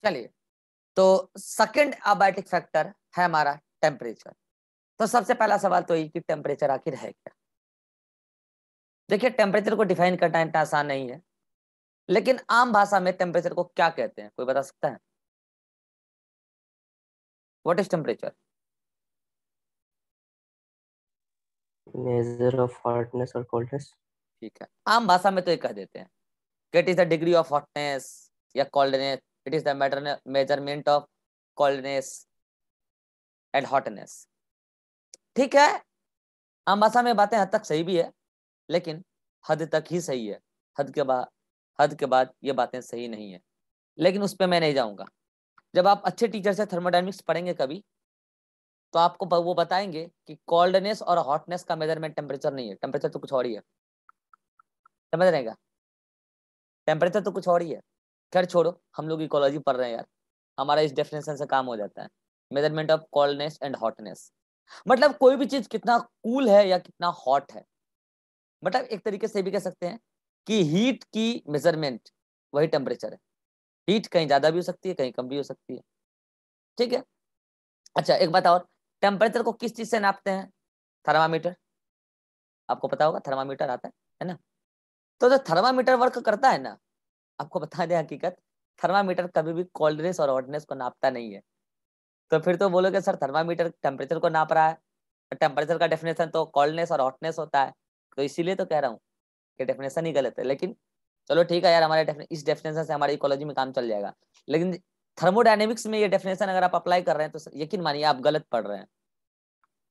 चलिए, तो second abiotic factor है हमारा टेम्परेचर। तो सबसे पहला सवाल तो ये कि टेम्परेचर आखिर है क्या। देखिए, टेम्परेचर को डिफाइन करना इतना आसान नहीं है, लेकिन आम भाषा में टेम्परेचर को क्या कहते हैं, कोई बता सकता है? What is temperature? Measure of hotness और कोल्डनेस। ठीक है, आम भाषा में तो ये कह देते हैं कि it is the degree of hotness या coldness, it is the measurement of coldness and hotness. ठीक है, आम भाषा में बातें हद तक सही भी है, लेकिन हद तक ही सही है। हद के बाद ये बातें सही नहीं है, लेकिन उस पर मैं नहीं जाऊंगा। जब आप अच्छे टीचर से थर्मोडायनेमिक्स पढ़ेंगे कभी, तो आपको वो बताएंगे कि कोल्डनेस और हॉटनेस का मेजरमेंट टेम्परेचर नहीं है, टेम्परेचर तो कुछ और ही है। समझ रहेगा, टेम्परेचर तो कुछ और ही है। खैर छोड़ो, हम लोग इकोलॉजी पढ़ रहे हैं यार, हमारा इस डेफिनेशन से काम हो जाता है। Measurement of coldness and hotness मतलब कोई भी चीज कितना कूल है या कितना हॉट है। मतलब एक तरीके से भी कह सकते हैं कि हीट की मेजरमेंट वही टेम्परेचर है। हीट कहीं ज्यादा भी हो सकती है, कहीं कम भी हो सकती है। ठीक है, अच्छा एक बात और, टेम्परेचर को किस चीज से नापते हैं? थर्मामीटर। आपको पता होगा थर्मामीटर आता है ना। तो जो थर्मामीटर वर्क करता है ना, आपको बता दें हकीकत, थर्मामीटर कभी भी कोल्डनेस और हॉटनेस को नापता नहीं है। तो फिर तो बोलोगे सर थर्मामीटर टेम्परेचर को नाप रहा है, टेम्परेचर का डेफिनेशन तो कोल्डनेस और हॉटनेस होता है। तो इसीलिए तो कह रहा हूँ कि डेफिनेशन ही गलत है। लेकिन चलो ठीक है यार, हमारे इस डेफिनेशन से हमारी इकोलॉजी में काम चल जाएगा। लेकिन थर्मोडायनेमिक्स में ये डेफिनेशन अगर आप अप्लाई कर रहे हैं तो यकीन मानिए आप गलत पढ़ रहे हैं।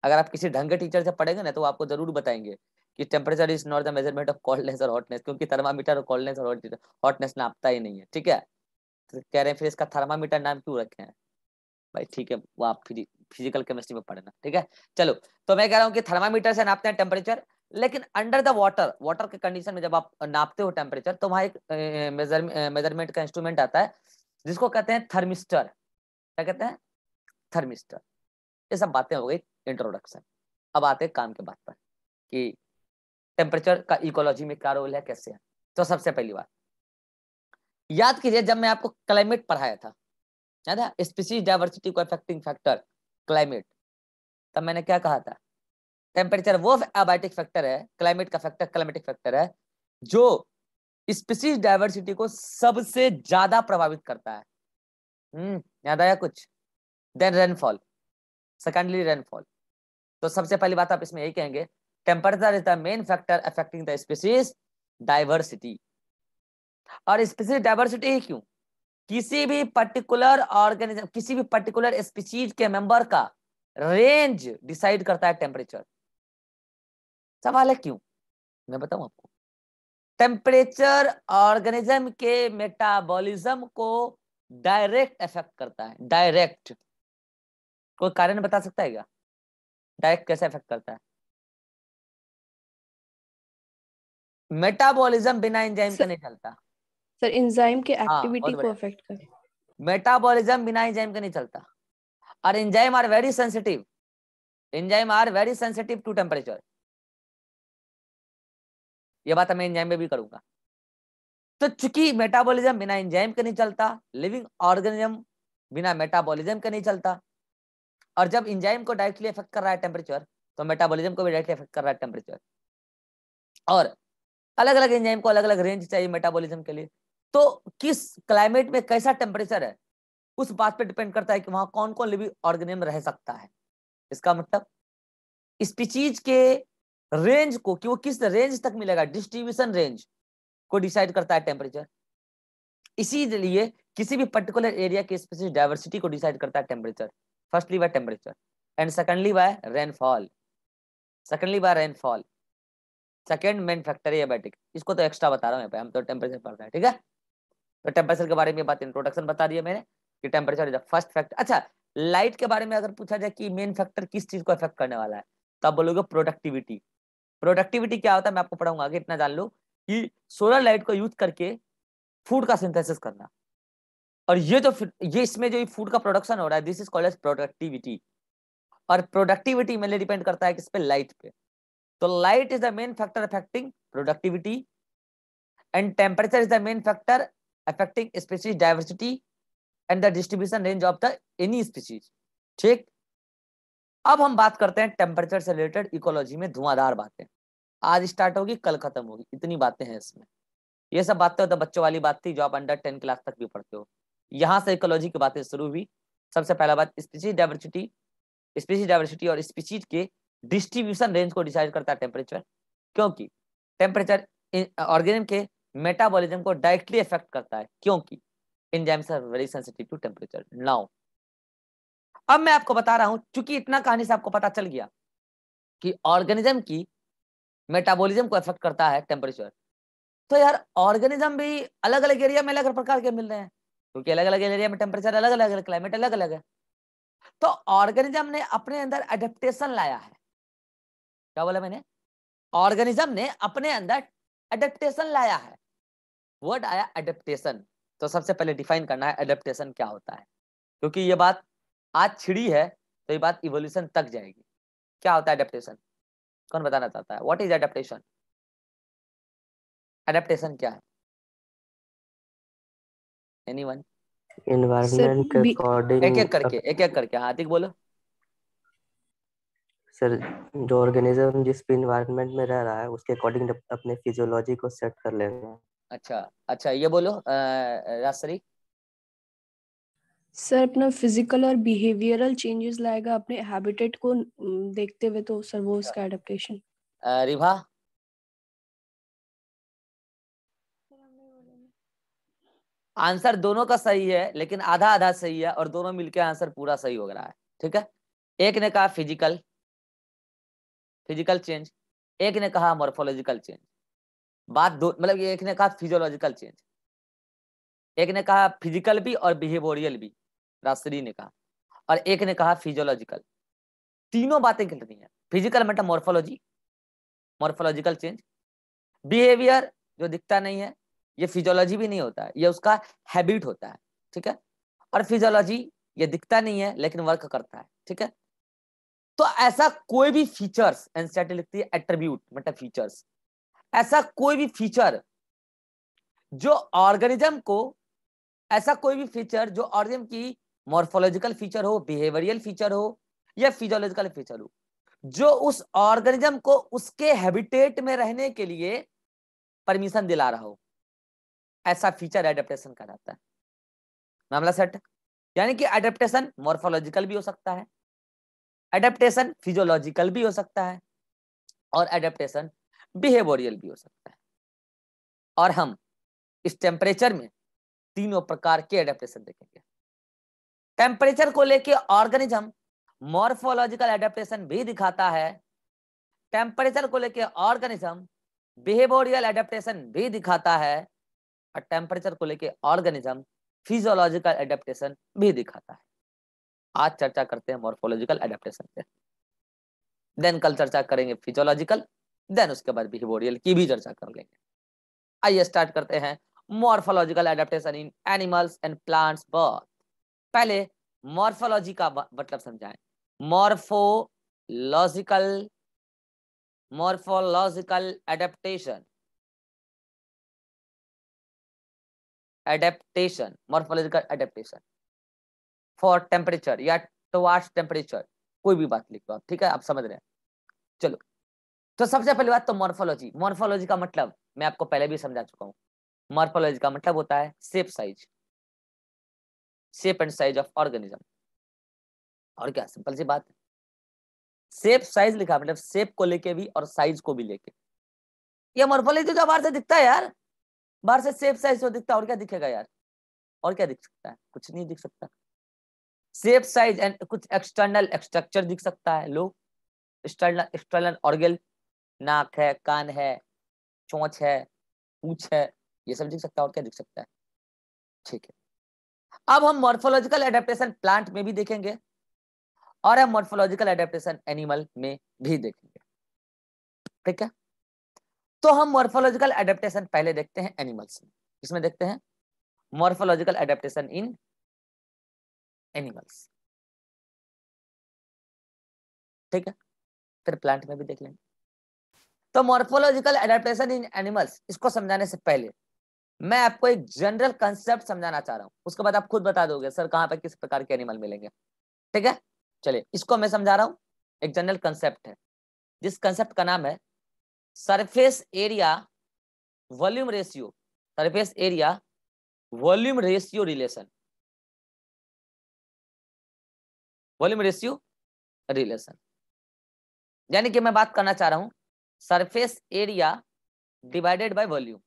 अगर आप किसी ढंग के टीचर से पढ़ेंगे ना, तो आपको जरूर बताएंगे कि temperature is not the measurement of coldness और हॉटनेस, क्योंकि थर्मामीटर और कोल्डनेस और हॉटनेस नापता ही नहीं है। ठीक है, तो कह रहे हैं फिर इसका थर्मामीटर नाम क्यों रखे हैं भाई? ठीक है, वो आप फिजिकल केमिस्ट्री में पढ़ना। ठीक है, चलो, तो मैं कह रहा हूँ कि थर्मामीटर से नापते हैं टेम्परेचर, लेकिन अंडर द वाटर, वाटर के कंडीशन में जब आप नापते हो टेम्परेचर, तो वहां एक मेजरमेंट का इंस्ट्रूमेंट आता है जिसको कहते हैं थर्मिस्टर। क्या कहते हैं? थर्मिस्टर। ये सब बातें हो गई इंट्रोडक्शन। अब आते हैं काम के बात पर कि टेम्परेचर का इकोलॉजी में क्या रोल है, कैसे है। तो सबसे पहली बात याद कीजिए, जब मैं आपको क्लाइमेट पढ़ाया था, याद है, स्पीसीज डाइवर्सिटी को अफेक्टिंग फैक्टर क्लाइमेट, तब मैंने क्या कहा था? टेम्परेचर वो अबायोटिक फैक्टर है, क्लाइमेट का फैक्टर क्लाइमेटिक फैक्टर है, जो स्पीसीज डाइवर्सिटी को सबसे ज्यादा प्रभावित करता है। याद आया कुछ? Then rainfall, secondly rainfall. तो सबसे पहली बात आप इसमें यही कहेंगे, temperature is the main factor affecting the species diversity. और स्पीसीज डाइवर्सिटी ही क्यों? किसी भी पर्टिकुलर ऑर्गेनिज्म, किसी भी पर्टिकुलर स्पीसीज के मेंबर का रेंज डिसाइड करता है टेम्परेचर। सवाल है क्यों, मैं बताऊं आपको। टेम्परेचर ऑर्गेनिज्म के मेटाबॉलिज्म को डायरेक्ट इफेक्ट करता है, डायरेक्ट। कोई कारण बता सकता है क्या डायरेक्ट कैसे इफेक्ट करता है? मेटाबॉलिज्म बिना एंजाइम का सर नहीं चलता। सर एंजाइम के हाँ, एक्टिविटी बहुत को बढ़िया। अफेक्ट कर। मेटाबॉलिज्म बिना एंजाइम का नहीं चलता, और enzyme are very sensitive, enzyme are very sensitive to temperature. ये बात मैं एंजाइम में भी करूंगा। तो चूंकि मेटाबॉलिज्म बिना एंजाइम का नहीं चलता, लिविंग ऑर्गेनिज्म बिना मेटाबॉलिज्म का नहीं चलता, और जब एंजाइम को डायरेक्टली इफेक्ट कर रहा है टेम्परेचर, तो मेटाबॉलिज्म को भी डायरेक्टली इफेक्ट कर रहा है टेम्परेचर। और अलग अलग एंजाइम को अलग अलग रेंज चाहिए मेटाबॉलिज्म के लिए। तो किस क्लाइमेट में कैसा टेम्परेचर है, उस बात पे डिपेंड करता है कि वहां कौन कौन लिविंग ऑर्गेनिज्म रह सकता है। इसका मतलब स्पीशीज के रेंज को, कि वो किस रेंज तक मिलेगा, डिस्ट्रीब्यूशन रेंज को डिसाइड करता है टेम्परेचर। इसीलिए किसी भी पर्टिकुलर एरिया की स्पीशीज डाइवर्सिटी को डिसाइड करता है temperature. Firstly by temperature, and secondly by rainfall. Secondly by rainfall, second main factor है एबायोटिक। इसको तो एक्स्ट्रा बता रहा हूँ यहाँ पे, हम तो टेम्परेचर पढ़ रहे हैं। ठीक है, तो टेम्परेचर के बारे में बात इंट्रोडक्शन बता दिया मैंने कि temperature is the first factor. अच्छा, लाइट के बारे में अगर पूछा जाए कि मेन फैक्टर किस चीज को अफेक्ट करने वाला है, तो आप बोलोगे प्रोडक्टिविटी। प्रोडक्टिविटी क्या होता है मैं आपको पढ़ाऊंगा आगे, इतना जान लो कि सोलर लाइट को यूज करके फूड का सिंथेसिस करना, और ये इसमें जो फूड का प्रोडक्शन हो रहा है, this is called as productivity. और प्रोडक्टिविटी मेनली डिपेंड करता है किस पे? लाइट पे। तो light is the main factor affecting productivity, and temperature is the main factor affecting species diversity, and the distribution range of the any species. ठीक, अब हम बात करते हैं टेम्परेचर से रिलेटेड इकोलॉजी में धुआंधार बातें। आज स्टार्ट होगी, कल खत्म होगी, इतनी बातें हैं इसमें। ये सब बातें तो बच्चों वाली बात थी जो आप अंडर 10 क्लास तक भी पढ़ते हो। यहाँ से इकोलॉजी की बातें शुरू हुई। सबसे पहला बात, स्पीशीज डाइवर्सिटी और स्पीशीज के डिस्ट्रीब्यूशन रेंज को डिसाइड करता है टेम्परेचर, क्योंकि टेम्परेचर ऑर्गेनिज्म के मेटाबॉलिज्म को डायरेक्टली इफेक्ट करता है, क्योंकि enzymes are very sensitive to temperature. Now अब मैं आपको बता रहा हूं, चूंकि इतना कहानी से आपको पता चल गया कि ऑर्गेनिज्म की मेटाबॉलिज्म को इफेक्ट करता है टेम्परेचर, तो यार ऑर्गेनिज्म भी अलग अलग एरिया में अलग अलग प्रकार के मिल रहे हैं, क्योंकि अलग अलग एरिया में टेम्परेचर अलग अलग है, क्लाइमेट अलग अलग है। तो ऑर्गेनिज्म ने अपने अंदर एडेप्टेशन लाया है। क्या बोला मैंने? ऑर्गेनिज्म ने अपने अंदर एडेप्टेशन लाया है। वर्ड आया एडेप्टेशन, तो सबसे पहले डिफाइन करना है एडेप्टेशन क्या होता है, क्योंकि ये बात आज छिड़ी है तो ये बात इवोल्यूशन तक जाएगी। क्या होता है एडेप्टेशन? कौन बताना चाहता है? What is adaptation? एडेप्टेशन क्या है? एनीवन? सर एनवायरनमेंट के अकॉर्डिंग। एक एक करके हार्दिक बोलो। सर, जो ऑर्गेनिज्म जिस भी इन्वायरमेंट में रह रहा है उसके अकॉर्डिंग अपने फिजियोलॉजी को सेट कर लेना। अच्छा अच्छा, ये बोलो राजश्री। सर अपना फिजिकल और बिहेवियरल चेंजेस लाएगा अपने हैबिटेट को देखते हुए, तो सर वो उसका एडेप्टेशन। रिभा? आंसर दोनों का सही है, लेकिन आधा आधा सही है और दोनों मिलकर आंसर पूरा सही हो रहा है। ठीक है, एक ने कहा फिजिकल चेंज, एक ने कहा मॉर्फोलॉजिकल चेंज। बात दो, मतलब एक ने कहा फिजियोलॉजिकल चेंज, एक ने कहा फिजिकल भी और बिहेवियरल भी, राजश्री ने कहा, और एक ने कहा फिजियोलॉजिकल। तीनों बातें करनी है। फिजिकल मतलब मॉर्फोलॉजिकल चेंज। बिहेवियर जो दिखता नहीं है, ये फिजियोलॉजी भी नहीं होता है, ये उसका हैबिट होता है। ठीक है, और फिजियोलॉजी ये दिखता नहीं है लेकिन वर्क करता है। ठीक है, तो ऐसा कोई भी फीचर्स, एनसीईआरटी लिखती है एट्रीब्यूट मतलब फीचर्स, ऐसा कोई भी फीचर जो ऑर्गेनिज्म को, ऐसा कोई भी फीचर जो ऑर्गेनिज्म की मॉर्फोलॉजिकल फीचर हो, बिहेवियरल फीचर हो या फिजियोलॉजिकल फीचर हो, जो उस ऑर्गेनिज्म को उसके हैबिटेट में रहने के लिए परमिशन दिला रहा हो, ऐसा फीचर एडेप्टेशन कहलाता है। मामला सेट। यानी कि एडेप्टेशन मॉर्फोलॉजिकल भी हो सकता है, एडेप्टेशन फिजियोलॉजिकल भी हो सकता है, और एडेप्टेशन बिहेवियरल भी हो सकता है। और हम इस टेम्परेचर में तीनों प्रकार के एडेप्टेशन देखेंगे। टेम्परेचर को लेके ऑर्गेनिज्म मॉर्फोलॉजिकल एडेप्टेशन भी दिखाता है, टेम्परेचर को लेके ऑर्गेनिज्म बिहेवियरल एडेप्टेशन भी दिखाता है, और टेम्परेचर को लेके ऑर्गेनिज्म फिजियोलॉजिकल एडेप्टेशन भी दिखाता है। आज चर्चा करते हैं मॉर्फोलॉजिकल एडेप्टेशन पे, देन कल चर्चा करेंगे फिजियोलॉजिकल, देन उसके बाद बिहेवियरल की भी चर्चा कर लेंगे। आइए स्टार्ट करते हैं morphological adaptation in animals and plants birth. पहले मॉर्फोलॉजी का मतलब समझाएं। Morphological adaptation morphological adaptation for temperature या टुवर्ड्स टेम्परेचर, कोई भी बात लिख दो आप। ठीक है, आप समझ रहे हैं। चलो, तो सबसे पहली बात तो मॉर्फोलॉजी का मतलब मैं आपको पहले भी समझा चुका हूं। मॉर्फोलॉजी का मतलब होता है shape and size of organism. और क्या, सिंपल सी बात है। शेप साइज लिखा मतलब शेप को लेके भी और साइज को भी लेके। ये मॉर्फोलॉजी तो बाहर से दिखता है यार, बाहर से शेप साइज तो दिखता है, और क्या दिखेगा यार? और क्या दिख सकता है? कुछ नहीं दिख सकता। शेप साइज एंड कुछ एक्सटर्नल स्ट्रक्चर दिख सकता है। लोग एक्सटर्नल ऑर्गन, नाक है, कान है, चोंच है, पूंछ है, ये सब दिख सकता है। और क्या दिख सकता है? ठीक है, अब हम मॉर्फोलॉजिकल एडेप्टेशन प्लांट में भी देखेंगे और हम मॉर्फोलॉजिकल एडेप्टेशन एनिमल में भी देखेंगे। ठीक है, तो हम मॉर्फोलॉजिकल एडेप्टेशन पहले देखते हैं एनिमल्स में। इसमें देखते हैं मॉर्फोलॉजिकल एडेप्टेशन इन एनिमल्स। ठीक है, फिर प्लांट में भी देख लेंगे। तो मॉर्फोलॉजिकल एडेप्टेशन इन एनिमल्स, इसको समझाने से पहले मैं आपको एक जनरल कंसेप्ट समझाना चाह रहा हूँ, उसके बाद आप खुद बता दोगे सर कहाँ पे किस प्रकार के एनिमल मिलेंगे। ठीक है, चलिए इसको मैं समझा रहा हूँ। एक जनरल कंसेप्ट है जिस कंसेप्ट का नाम है surface area volume ratio, surface area volume ratio relation, volume ratio relation. यानी कि मैं बात करना चाह रहा हूं surface area divided by volume,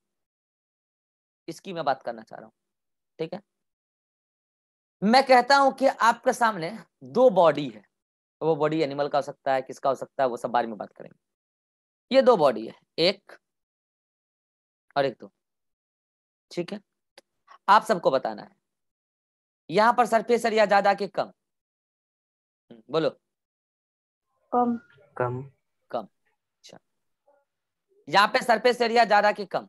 इसकी मैं बात करना चाह रहा हूं। ठीक है, मैं कहता हूं कि आपके सामने दो बॉडी है, वो बॉडी एनिमल का हो सकता है, किसका हो सकता है, वो सब बारे में बात करेंगे। ये दो बॉडी है, एक और एक, दो। ठीक है, आप सबको बताना है यहां पर सरफेस एरिया ज्यादा कि कम। बोलो। कम। कम। कम। अच्छा, यहाँ पे सरफेस एरिया ज्यादा कि कम?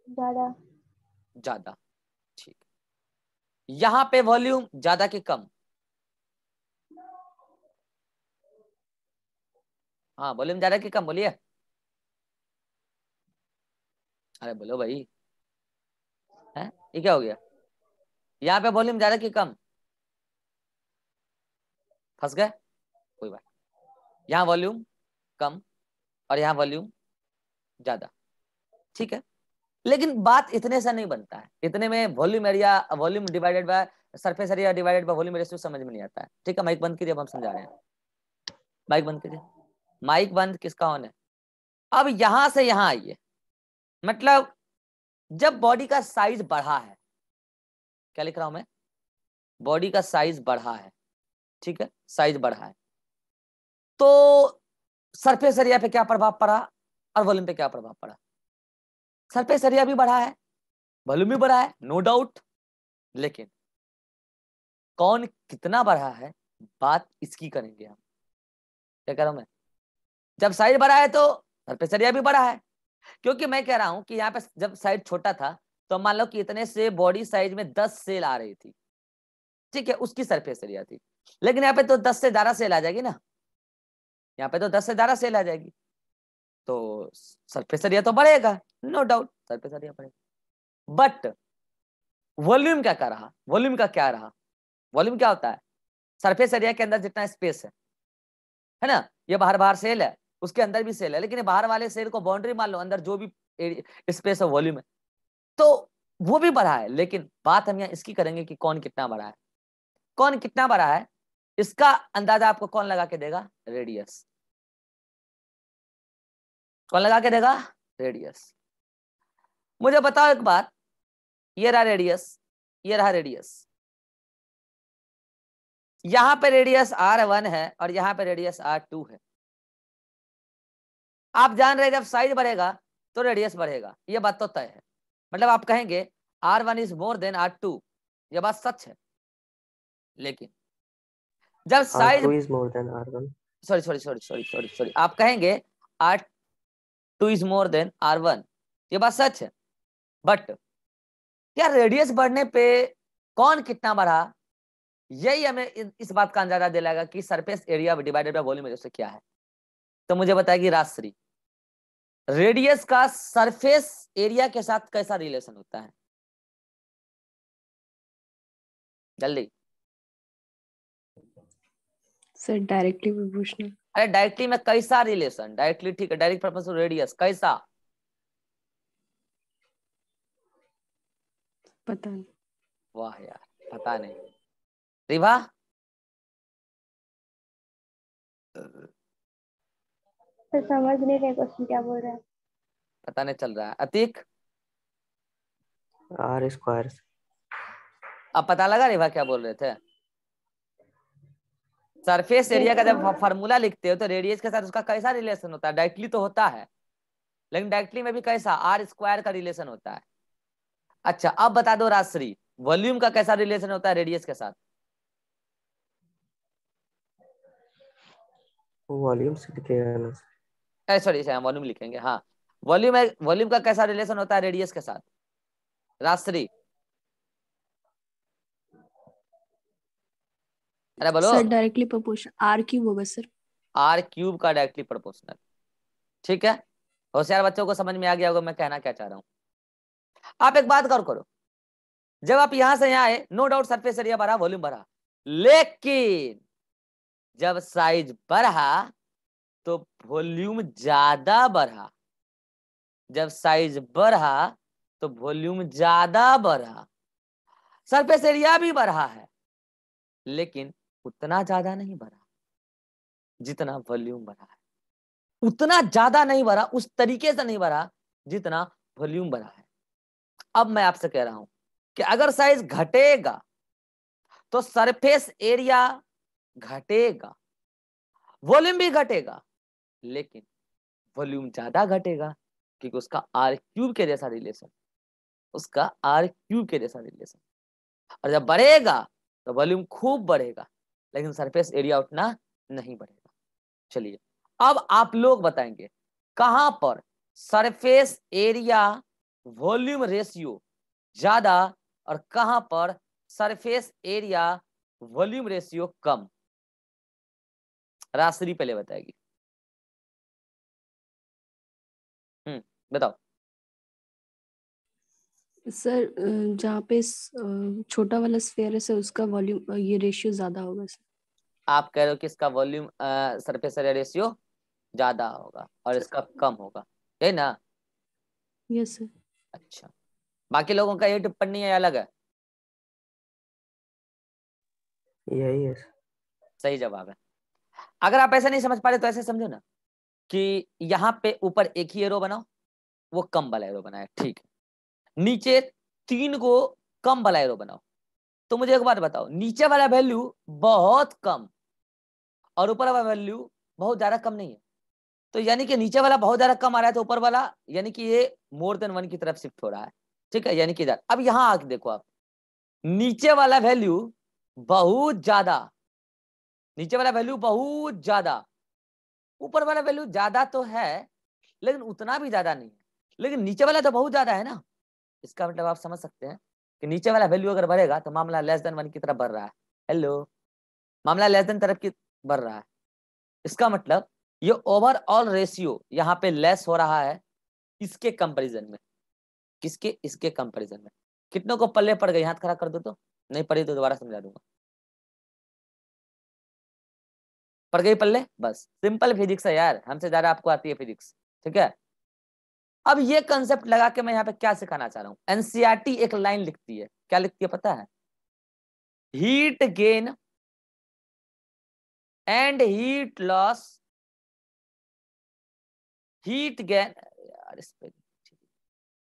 ज्यादा। ज्यादा। ठीक, यहाँ पे वॉल्यूम ज्यादा कि कम? हाँ, वॉल्यूम ज्यादा कि कम, बोलिए। अरे बोलो भाई, है ये क्या हो गया? यहाँ पे वॉल्यूम ज्यादा कि कम? फंस गए, कोई बात। यहाँ वॉल्यूम कम और यहाँ वॉल्यूम ज्यादा। ठीक है, लेकिन बात इतने से नहीं बनता है, इतने में volume area volume divided by surface area divided by volume ratio समझ में नहीं आता है। ठीक है, माइक बंद कीजिए, अब हम समझा रहे हैं। माइक बंद कीजिए, माइक बंद किसका ऑन है? अब यहां से यहां आइए, मतलब जब बॉडी का साइज बढ़ा है, क्या लिख रहा हूं मैं? बॉडी का साइज बढ़ा है, ठीक है, साइज बढ़ा है, तो सरफेस एरिया पे क्या प्रभाव पड़ा और वॉल्यूम पे क्या प्रभाव पड़ा? सरफेस एरिया भी बढ़ा है, वॉल्यूम भी बढ़ा है, नो डाउट, लेकिन कौन कितना बढ़ा है, बात इसकी करेंगे हम। क्या कह रहा हूं मैं? जब साइज बढ़ा है तो सरफेस एरिया भी बढ़ा है, क्योंकि मैं कह रहा हूं कि यहाँ पे जब साइज छोटा था तो मान लो कि इतने से बॉडी साइज में 10 सेल आ रही थी, ठीक है, उसकी सरफेस एरिया थी। लेकिन यहाँ पे तो 10 से ज्यादा सेल आ जाएगी ना, यहाँ पे तो 10 से ज्यादा सेल आ जाएगी, तो सरफेस एरिया तो बढ़ेगा, नो डाउट सरफेस एरिया बढ़ेगा। बट वॉल्यूम क्या कर रहा, वॉल्यूम का क्या रहा? वॉल्यूम क्या होता है? सरफेस एरिया के अंदर जितना स्पेस है ना, ये बाहर बाहर सेल है, उसके अंदर भी सेल है, लेकिन ये बाहर वाले सेल को बाउंड्री मान लो, अंदर जो भी स्पेस है वॉल्यूम है, तो वो भी बढ़ा है। लेकिन बात हम यहाँ इसकी करेंगे कि कौन कितना बड़ा है। कौन कितना बड़ा है इसका अंदाजा आपको कौन लगा के देगा? रेडियस। कौन लगा के देगा? रेडियस। मुझे बताओ एक बात, ये रहा रेडियस, ये रहा रेडियस, यहां पे रेडियस R1 है और यहां पे रेडियस R2 है। आप जान रहे जब साइज बढ़ेगा तो रेडियस बढ़ेगा, ये बात तो तय है। मतलब आप कहेंगे R1 is more than R2, ये बात सच है। लेकिन जब size, R2 is more than R1. Sorry sorry sorry sorry sorry sorry, आप कहेंगे R2 is more than R1, ये बात सच है। बट क्या रेडियस बढ़ने पे कौन कितना बढ़ा, यही हमें इस बात का अंदाजा दिलाएगा कि surface area divided by volume से क्या है। तो मुझे बताएगी राजश्री, रेडियस का सरफेस एरिया के साथ कैसा रिलेशन होता है? जल्दी। Sir directly proportional. अरे डायरेक्टली में कैसा रिलेशन? डायरेक्टली ठीक है, डायरेक्ट प्रोपोर्शनल रेडियस कैसा? पता नहीं। वाह यार, पता नहीं। रिभा? तो समझ नहीं रहे क्वेश्चन क्या बोल रहा है। पता नहीं चल रहा है। अतीक? R square. अब पता लगा रिभा क्या बोल रहे थे? सरफेस एरिया का जब फॉर्मूला लिखते हो तो रेडियस के साथ उसका कैसा रिलेशन होता है? डायरेक्टली तो होता है, लेकिन डायरेक्टली में भी कैसा? R² का रिलेशन होता है। अच्छा अब बता दो राजश्री, वॉल्यूम का कैसा रिलेशन होता है रेडियस के साथ? वॉल्यूम से लिखेगा ना? सॉरी हम वॉल्यूम लिखेंगे, हाँ। वॉल्यूम का कैसा रिलेशन होता है रेडियस के साथ? राजश्री अरे बोलो। Sir directly proportional, R cube होगा सर। R³ का डायरेक्टली प्रोपोर्शनल। ठीक है, होशियार बच्चों को समझ में आ गया होगा मैं कहना क्या चाह रहा हूँ। आप एक बात गौर करो, जब आप यहां से यहां आए, नो डाउट सरफेस एरिया बढ़ा, वॉल्यूम बढ़ा, लेकिन जब साइज बढ़ा तो वॉल्यूम ज्यादा बढ़ा। जब साइज बढ़ा तो वॉल्यूम ज्यादा बढ़ा। सरफेस एरिया भी बढ़ा है, लेकिन उतना ज्यादा नहीं बढ़ा जितना वॉल्यूम बढ़ा है। उतना ज्यादा नहीं बढ़ा, उस तरीके से नहीं बढ़ा जितना वॉल्यूम बढ़ा है। अब मैं आपसे कह रहा हूं कि अगर साइज घटेगा तो सरफेस एरिया घटेगा, वॉल्यूम भी घटेगा, लेकिन वॉल्यूम ज्यादा घटेगा, क्योंकि उसका आर क्यूब के जैसा रिलेशन, उसका आर क्यूब के जैसा रिलेशन। और जब बढ़ेगा तो वॉल्यूम खूब बढ़ेगा, लेकिन सरफेस एरिया उतना नहीं बढ़ेगा। चलिए अब आप लोग बताएंगे कहां पर सरफेस एरिया वॉल्यूम रेशियो ज्यादा और कहां पर सरफेस एरिया वॉल्यूम रेशियो कम। राशि पहले बताएगी। बताओ। सर जहाँ पे छोटा वाला स्फेयर है सर, उसका वॉल्यूम ये रेशियो ज्यादा होगा सर। आप कह रहे हो कि इसका वॉल्यूम सरफेस एरिया रेशियो ज्यादा होगा और इसका कम होगा, है ना? Yes sir. अच्छा, बाकी लोगों का ये टिप्पणी है अलग है? यही है। सही जवाब है। अगर आप ऐसे नहीं समझ पा रहे तो ऐसे समझो ना कि यहाँ पे ऊपर एक ही एरो बनाओ, वो कम वाला एरो बनाए, ठीक है। नीचे 3 को कम वाला एरो बनाओ। तो मुझे एक बात बताओ, नीचे वाला वैल्यू बहुत कम और ऊपर वाला वैल्यू बहुत ज्यादा कम नहीं है, तो यानी कि नीचे वाला बहुत ज्यादा कम आ रहा है तो ऊपर वाला यानी कि ये मोर देन 1 की तरफ शिफ्ट हो रहा है, ठीक है, यानी कि इधर। अब यहां आके देखो आप, नीचे वाला वैल्यू बहुत ज्यादा, नीचे वाला वैल्यू बहुत ज्यादा, ऊपर वाला वैल्यू ज्यादा तो है लेकिन उतना भी ज्यादा नहीं है, लेकिन नीचे वाला तो बहुत ज्यादा है ना। इसका मतलब आप समझ सकते हैं कि नीचे वाला वैल्यू अगर बढ़ेगा तो मामला लेस देन 1 की तरफ बढ़ रहा है। हेलो, मामला लेस देन तरफ की बढ़ रहा है। इसका मतलब ये ओवरऑल रेशियो यहाँ पे लेस हो रहा है इसके कंपैरिजन में। किसके? इसके कंपैरिजन में। कितनों को पल्ले पड़ गई? हाथ खड़ा कर दो तो। नहीं पड़ी तो दोबारा समझा दूंगा। पड़ गई पल्ले? बस सिंपल फिजिक्स है यार, हमसे ज्यादा आपको आती है फिजिक्स, ठीक है। अब ये कंसेप्ट लगा के मैं यहाँ पे क्या सिखाना चाह रहा हूँ, एनसीईआरटी एक लाइन लिखती है, क्या लिखती है पता है? Heat gain and heat loss, heat gain,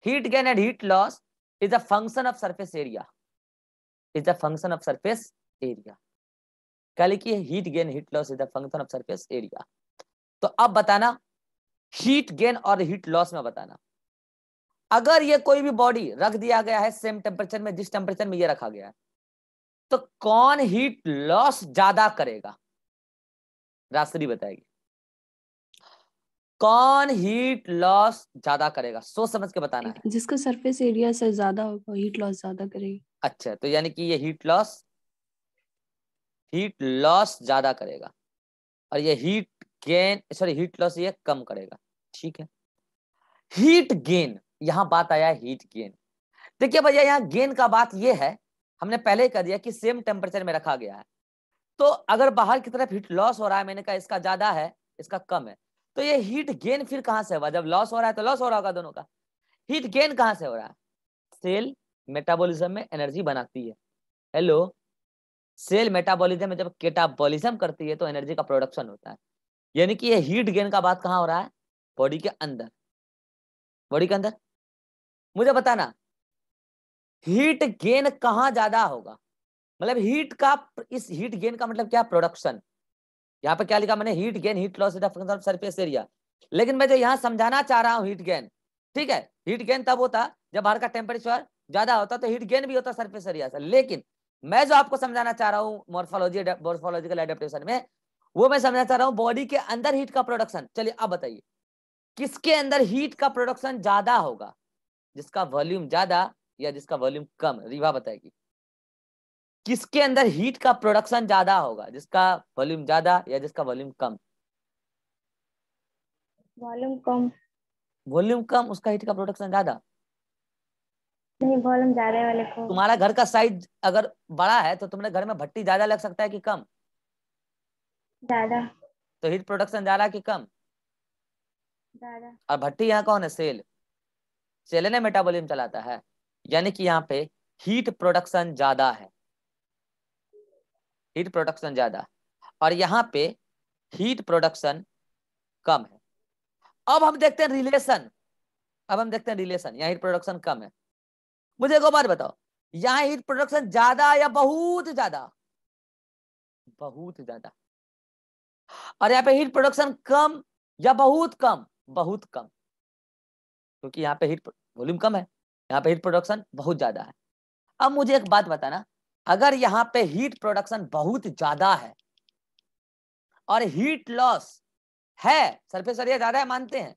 heat gain and heat loss is a function of surface area, is a function of surface area. क्या लिखिए? Heat gain heat loss is a function of surface area. तो अब बताना, heat gain और heat loss में बताना, अगर ये कोई भी बॉडी रख दिया गया है सेम टेम्परेचर में जिस टेम्परेचर में ये रखा गया है, तो कौन हीट लॉस ज्यादा करेगा? रास्त्री बताएगी। कौन हीट लॉस ज्यादा करेगा? सोच समझ के बताना है। जिसका सरफेस एरिया सर ज्यादा होगा हीट लॉस ज्यादा करेगी। अच्छा, तो यानी कि ये हीट लॉस ज्यादा करेगा और ये heat gain, sorry heat loss ये कम करेगा, ठीक है। हीट गेन, यहां बात आया हीट गेन। देखिए भैया, यहाँ गेन का बात ये है, हमने पहले ही कह दिया कि सेम टेम्परेचर में रखा गया है, तो अगर बाहर की तरफ हीट लॉस हो रहा है, मैंने कहा इसका ज्यादा है इसका कम है, तो ये हीट गेन फिर कहां से हुआ? जब लॉस हो रहा है तो लॉस हो रहा होगा दोनों का। हीट गेन कहां से हो रहा है? सेल मेटाबॉलिज्म में एनर्जी बनाती है। हेलो, सेल मेटाबॉलिज्म में जब केटाबॉलिज्म करती है तो एनर्जी का प्रोडक्शन होता है, यानी कि ये हीट गेन का बात कहां हो रहा है? बॉडी के अंदर। बॉडी के अंदर मुझे बताना, हीट गेन कहां ज्यादा होगा? मतलब हीट का, इस हीट गेन का मतलब क्या? प्रोडक्शन। यहाँ पे क्या लिखा मैंने? Heat gain heat loss is a function of surface area. लेकिन मैं जो यहाँ समझाना चाह रहा हूँ हीट गेन, ठीक है, हीट गेन तब होता जब बाहर का टेम्परेचर ज्यादा होता, तो हीट गेन भी होता सरफेस एरिया से। लेकिन मैं जो आपको समझाना चाह रहा हूँ मॉर्फोलॉजिकल एडेप्टेशन में, वो मैं समझना चाह रहा हूँ बॉडी के अंदर हीट का प्रोडक्शन। चलिए अब बताइए, किसके अंदर हीट का प्रोडक्शन ज्यादा होगा? जिसका वॉल्यूम ज्यादा या जिसका वॉल्यूम कम? रीवा बताएगी। किसके अंदर हीट का प्रोडक्शन ज्यादा होगा? जिसका वॉल्यूम ज्यादा या जिसका वॉल्यूम कम? वॉल्यूम कम। वॉल्यूम कम, उसका हीट का प्रोडक्शन ज्यादा। नहीं, वॉल्यूम ज्यादा वाले को तुम्हारा घर का साइज अगर बड़ा है तो तुम्हारे घर में भट्टी ज्यादा लग सकता है कि कम? ज्यादा तो हीट प्रोडक्शन ज्यादा कि कम? ज्यादा। और भट्टी यहाँ कौन है? सेल। सेल ने मेटाबॉलिज्म चलाता है, यानी कि यहाँ पे हीट प्रोडक्शन ज्यादा है, हीट प्रोडक्शन ज्यादा, और यहाँ पे हीट प्रोडक्शन कम है। अब हम देखते हैं रिलेशन, अब हम देखते हैं रिलेशन। यहाँ हीट प्रोडक्शन कम है, मुझे एक और बात बताओ, यहाँ हीट प्रोडक्शन ज्यादा या बहुत ज्यादा? बहुत ज्यादा। और यहाँ पे हीट प्रोडक्शन कम या बहुत कम? बहुत कम, क्योंकि यहाँ पे हीट वॉल्यूम कम है, यहाँ पे हीट प्रोडक्शन बहुत ज्यादा है। अब मुझे एक बात बताना, अगर यहाँ पे हीट प्रोडक्शन बहुत ज्यादा है और हीट लॉस है, सरफेस एरिया ज्यादा है मानते हैं,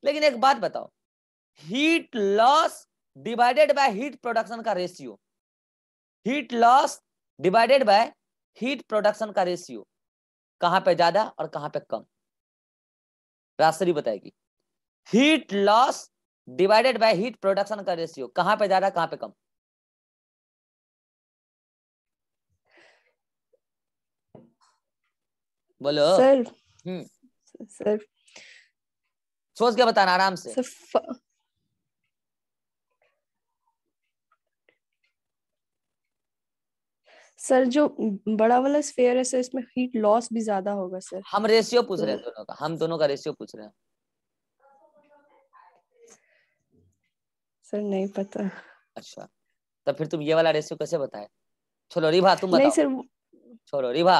लेकिन एक बात बताओ, heat loss divided by heat production का ratio, heat loss divided by heat production का रेशियो कहां पे ज्यादा और कहां पे कम? राजश्री बताएगी। Heat loss divided by heat production का रेशियो कहां पे ज्यादा कहां पे कम? बोलो सर सर सोच के बताना आराम से। सर जो बड़ा वाला स्फीयर है सर, इसमें हीट लॉस भी ज्यादा होगा सर। हम रेशियो पूछ रहे हैं दोनों का, हम दोनों का रेशियो पूछ रहे हैं। सर नहीं पता। अच्छा, तो फिर तुम ये वाला रेशियो कैसे बताए? चलो रिभा तुम बताओ। नहीं सर, छोड़ो Ribha,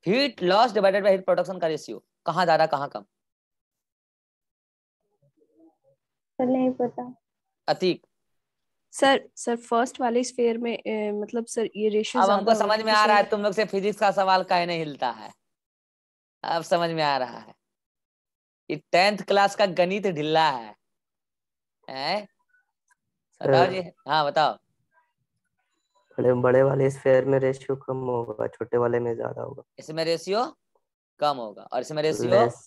heat loss divided by heat production का रेशियो कहां ज्यादा कहां कम? सर नहीं पता। अतीक। सर फर्स्ट वाले स्फीयर में मतलब सर ये रेशियो अब ज्यादा हमको होगा समझ में क्योंकि आ रहा है सर तुम लोग से फिजिक्स का सवाल काहे नहीं हिलता है, अब समझ में आ रहा है। ये 10th क्लास का गणित ढिल्ला है, हैं? बताओ जी, हाँ बताओ। बड़े वाले स्फीयर में रेशियो कम होगा, छोटे वाले में ज्यादा होगा। इसमें रेशियो कम होगा और इसमें रेशियो लेस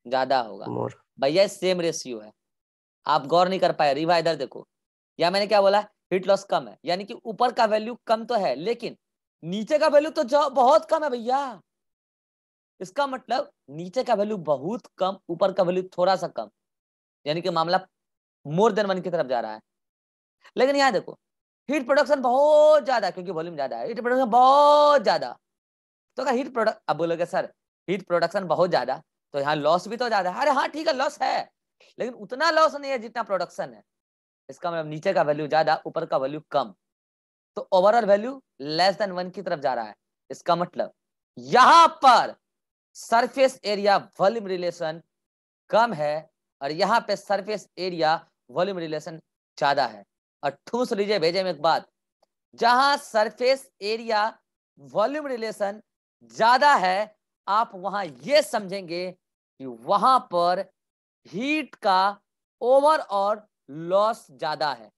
ज्यादा होगा। मोर। भैया सेम रेशियो है, आप गौर नहीं कर पाए। रिवा इधर देखो, या मैंने क्या बोला? हीट लॉस कम है, यानी कि ऊपर का वैल्यू कम तो है, लेकिन नीचे का वैल्यू तो बहुत कम है भैया। इसका मतलब नीचे का वैल्यू बहुत कम, ऊपर का वैल्यू थोड़ा सा कम, यानी कि मामला मोर देन 1 की तरफ जा रहा है। लेकिन यहाँ देखो, हीट प्रोडक्शन बहुत ज्यादा, क्योंकि वॉल्यूम ज्यादा है, हीट प्रोडक्शन बहुत ज्यादा। तो अगर हीट प्रोडक्ट, अब बोलोगे सर हीट प्रोडक्शन बहुत ज्यादा तो यहाँ लॉस भी तो ज्यादा है। अरे हाँ ठीक है, लॉस है, लेकिन उतना लॉस नहीं है जितना प्रोडक्शन है। इसका मतलब नीचे का वैल्यू ज्यादा, ऊपर का वैल्यू कम, तो ओवरऑल वैल्यू लेस देन 1 की तरफ जा रहा है। इसका मतलब यहां पर सरफेस एरिया वॉल्यूम रिलेशन कम है और यहाँ पे सरफेस एरिया वॉल्यूम रिलेशन ज्यादा है। और ठूस लीजिए भेजे में एक बात, जहां सरफेस एरिया वॉल्यूम रिलेशन ज्यादा है, आप वहां ये समझेंगे कि वहां पर हीट का ओवरऑल लॉस ज्यादा है।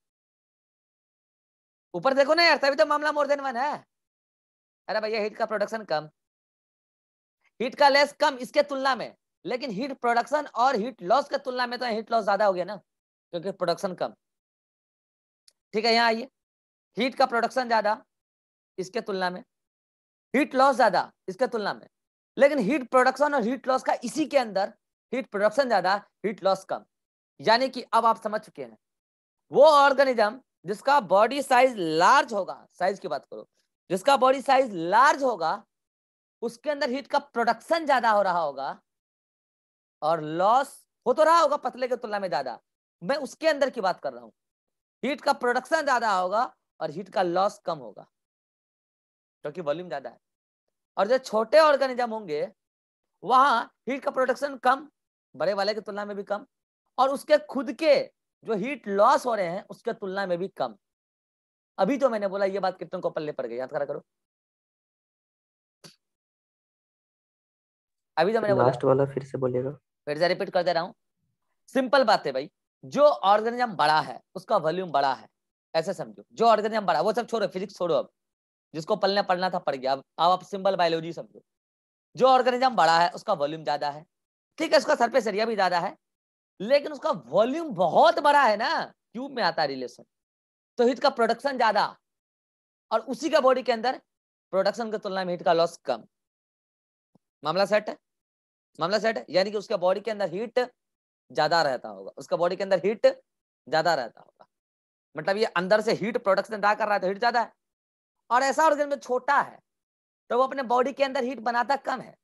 ऊपर देखो ना यार, तभी तो मामला मोर देन 1 है। अरे भैया हीट का प्रोडक्शन कम, हीट का लेस कम इसके तुलना में, लेकिन हीट प्रोडक्शन और हीट लॉस के तुलना में तो हीट लॉस ज्यादा हो गया ना, क्योंकि प्रोडक्शन कम। ठीक है, यहाँ आइए, हीट का प्रोडक्शन ज्यादा इसके तुलना में, हीट लॉस ज्यादा इसके तुलना में, लेकिन हीट प्रोडक्शन और हीट लॉस का इसी के अंदर हीट प्रोडक्शन ज्यादा हीट लॉस कम। यानी कि अब आप समझ चुके हैं, वो ऑर्गेनिज्म जिसका बॉडी साइज लार्ज होगा, साइज की बात करो, जिसका बॉडी साइज लार्ज होगा उसके अंदर हीट का प्रोडक्शन ज्यादा हो रहा होगा और लॉस हो तो रहा होगा पतले के तुलना में ज्यादा। मैं उसके अंदर की बात कर रहा हूं, हीट का प्रोडक्शन ज्यादा होगा और हीट का लॉस कम होगा, क्योंकि वॉल्यूम ज्यादा है। और जो छोटे ऑर्गेनिज्म होंगे वहां हीट का प्रोडक्शन कम, बड़े वाले की तुलना में भी कम, और उसके खुद के जो हीट लॉस हो रहे हैं उसके तुलना में भी कम। अभी तो मैंने बोला, ये बात कितनों को पल्ले पड़ गई, याद करा करो। अभी तो मैंने बोला, लास्ट वाला फिर से बोलिएगा। फिर से रिपीट कर दे रहा हूं, सिंपल बात है भाई, जो ऑर्गेनिज्म बड़ा है उसका वॉल्यूम बड़ा है, ऐसे समझो। जो ऑर्गेनिज्म बड़ा, वो सब छोड़ो, फिजिक्स छोड़ो, अब जिसको पढ़ना पढ़ना था पढ़ गया, अब आप सिंपल बायोलॉजी समझो। जो ऑर्गेनिज्म बड़ा है उसका वॉल्यूम ज्यादा है, ठीक है, उसका सरफेस एरिया भी ज्यादा है, लेकिन उसका वॉल्यूम बहुत बड़ा है ना, क्यूब में आता है रिलेशन। तो हीट का प्रोडक्शन ज्यादा और उसी का बॉडी के अंदर प्रोडक्शन की तुलना में हीट का लॉस कम। मामला सेट है, मामला सेट है। यानी कि उसका बॉडी के अंदर हीट ज्यादा रहता होगा, उसका बॉडी के अंदर हीट ज्यादा रहता होगा, मतलब ये अंदर से हीट प्रोडक्शन ज्यादा कर रहा है तो हीट ज्यादा है। और ऐसा ऑर्गेनिज्म छोटा है तो वो अपने बॉडी के अंदर हीट बनाता कम है,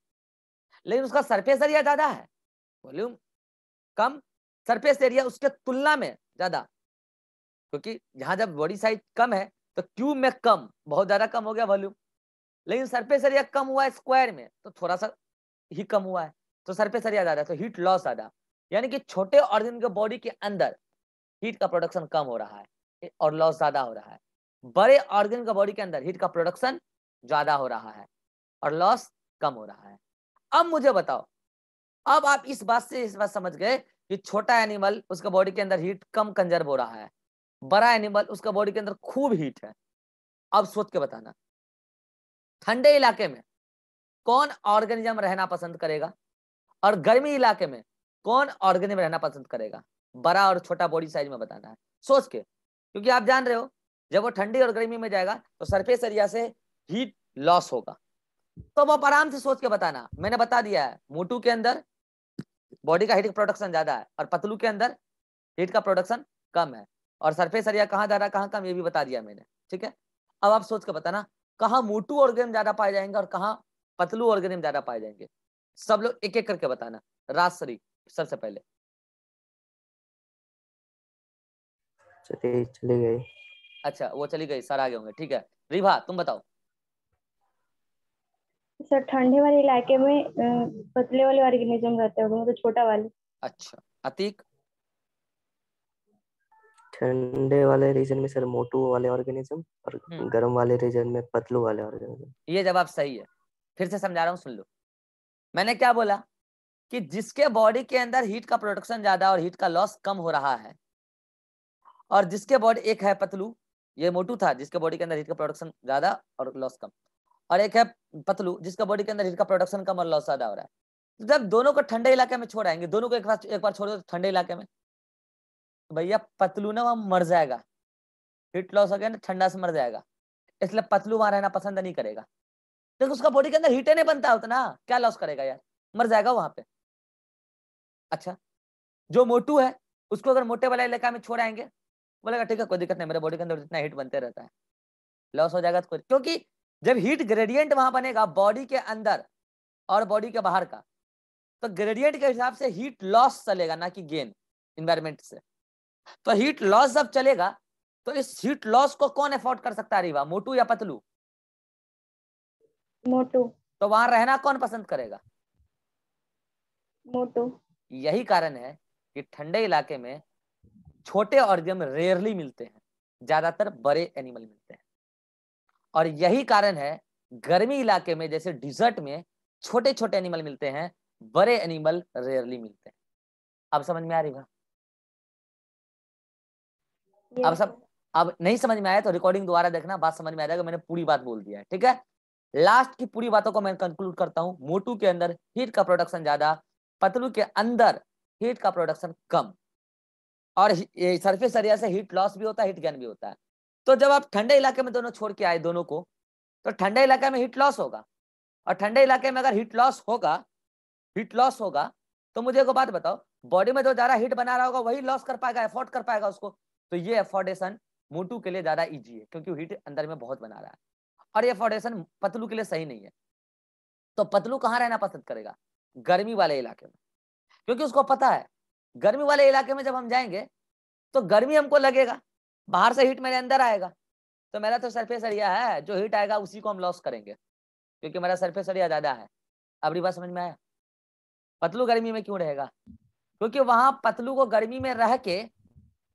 लेकिन उसका सरफेस एरिया ज्यादा है, वॉल्यूम कम, सरफेस एरिया उसके तुलना में ज्यादा, क्योंकि यहाँ जब बॉडी साइज कम है तो क्यूब में कम, बहुत ज्यादा कम हो गया वॉल्यूम, लेकिन सरफेस एरिया कम हुआ है स्क्वायर में तो थोड़ा सा ही कम हुआ है, तो सरफेस एरिया ज्यादा है तो हीट लॉस ज्यादा। यानी कि छोटे ऑर्गेन के बॉडी के अंदर हीट का प्रोडक्शन कम हो रहा है और लॉस ज्यादा हो रहा है, बड़े ऑर्गेन का बॉडी के अंदर हीट का प्रोडक्शन ज्यादा हो रहा है और लॉस कम हो रहा है। अब मुझे बताओ, अब आप इस बात समझ गए कि छोटा एनिमल उसका बॉडी के अंदर हीट कम कंजर्व हो रहा है, बड़ा एनिमल उसका बॉडी के अंदर खूब हीट है। अब सोच के बताना, ठंडे इलाके में कौन ऑर्गेनिज्म रहना पसंद करेगा और गर्मी इलाके में कौन ऑर्गेनिज्म रहना पसंद करेगा? बड़ा और छोटा बॉडी साइज में बताना है सोच के, क्योंकि आप जान रहे हो जब वो ठंडी और गर्मी में जाएगा तो सरफेस एरिया से हीट लॉस होगा। तो अब आप आराम से सोच के बताना, मैंने बता दिया है मोटू के अंदर बॉडी का हीट प्रोडक्शन ज्यादा है और पतलू के अंदर हीट का प्रोडक्शन कम है, और सरफेस एरिया कहाँ ज्यादा कहाँ कम ये भी बता दिया मैंने, ठीक है। अब आप सोच के बताना कहाँ मोटू ऑर्गेनिज्म ज्यादा पाए जाएंगे और कहाँ पतलू ऑर्गेनिज्म ज्यादा पाए जाएंगे। सब लोग एक एक करके बताना। राजश्री सबसे पहले। चली गई। अच्छा वो चली गई, सर आगे होंगे, ठीक है। रिभा तुम बताओ। सर ठंडे वाले इलाके में पतले वाले ऑर्गेनिज्म रहते होंगे, मतलब छोटा वाले। अच्छा अतीक। ठंडे वाले रीजन में सर मोटू वाले ऑर्गेनिज्म और गर्म वाले रीजन में पतलू वाले ऑर्गेनिज्म। ये जवाब सही है, फिर से समझा रहा हूँ सुन लो। मैंने क्या बोला कि जिसके बॉडी के अंदर हीट का प्रोडक्शन ज्यादा और हीट का लॉस कम हो रहा है, और जिसके बॉडी, एक है पतलू, ये मोटू था जिसके बॉडी के अंदर हीट का प्रोडक्शन ज्यादा और लॉस कम, और एक है पतलू जिसका बॉडी के अंदर हीट का प्रोडक्शन कम और लॉस ज्यादा हो रहा है। तो जब दोनों को ठंडे इलाके में छोड़ाएंगे, दोनों को एक बार छोड़ दो ठंडे इलाके में, तो भैया पतलू ना वहां मर जाएगा, हीट लॉस हो गया ना, ठंडा से मर जाएगा, इसलिए पतलू वहां रहना पसंद नहीं करेगा, क्योंकि उसका बॉडी के अंदर हीट नहीं बनता उतना, क्या लॉस करेगा यार, मर जाएगा वहां पे। अच्छा जो मोटू है उसको अगर मोटे वाले इलाका में छोड़ाएंगे, बोलेगा ठीक है कोई दिक्कत नहीं, मेरे बॉडी के अंदर जितना हीट बनते रहता है, लॉस हो जाएगा तो कोई, क्योंकि जब हीट ग्रेडियंट वहां बनेगा बॉडी के अंदर और बॉडी के बाहर का, तो ग्रेडियंट के हिसाब से हीट लॉस चलेगा ना कि गेन इन्वायरमेंट से। तो हीट लॉस जब चलेगा तो इस हीट लॉस को कौन अफोर्ड कर सकता है रीवा, मोटू या पतलू? मोटू। तो वहां रहना कौन पसंद करेगा? मोटू। यही कारण है कि ठंडे इलाके में छोटे ऑर्गेनिज्म रेयरली मिलते हैं, ज्यादातर बड़े एनिमल मिलते हैं, और यही कारण है गर्मी इलाके में जैसे डिजर्ट में छोटे छोटे एनिमल मिलते हैं, बड़े एनिमल रेयरली मिलते हैं। अब समझ में आ रही है? अब सब, अब नहीं समझ में आया तो रिकॉर्डिंग दोबारा देखना, बात समझ में आ जाएगा, मैंने पूरी बात बोल दिया है, ठीक है। लास्ट की पूरी बातों को मैं कंक्लूड करता हूं। मोटू के अंदर हीट का प्रोडक्शन ज्यादा, पतलू के अंदर हीट का प्रोडक्शन कम, और सरफेस एरिया से हीट लॉस भी होता है, हीट गेन भी होता है। तो जब आप ठंडे इलाके में दोनों छोड़ के आए दोनों को, तो ठंडे इलाके में हीट लॉस होगा, और ठंडे इलाके में अगर हीट लॉस होगा तो मुझे एक बात बताओ, बॉडी में जो ज्यादा हीट बना रहा होगा वही लॉस कर पाएगा, एफोर्ड कर पाएगा उसको, तो ये एफोर्डेशन मोटू के लिए ज्यादा इजी है क्योंकि हीट अंदर में बहुत बना रहा है, और ये एफोर्डेशन पतलू के लिए सही नहीं है। तो पतलू कहाँ रहना पसंद करेगा? गर्मी वाले इलाके में, क्योंकि उसको पता है गर्मी वाले इलाके में जब हम जाएंगे तो गर्मी हमको लगेगा, बाहर से हीट मेरे अंदर आएगा, तो मेरा तो सरफेस एरिया है, जो हीट आएगा उसी को हम लॉस करेंगे क्योंकि मेरा सरफेस एरिया ज्यादा है। अब बात समझ में आया? पतलू गर्मी में क्यों रहेगा? क्योंकि वहां पतलू को गर्मी में रह के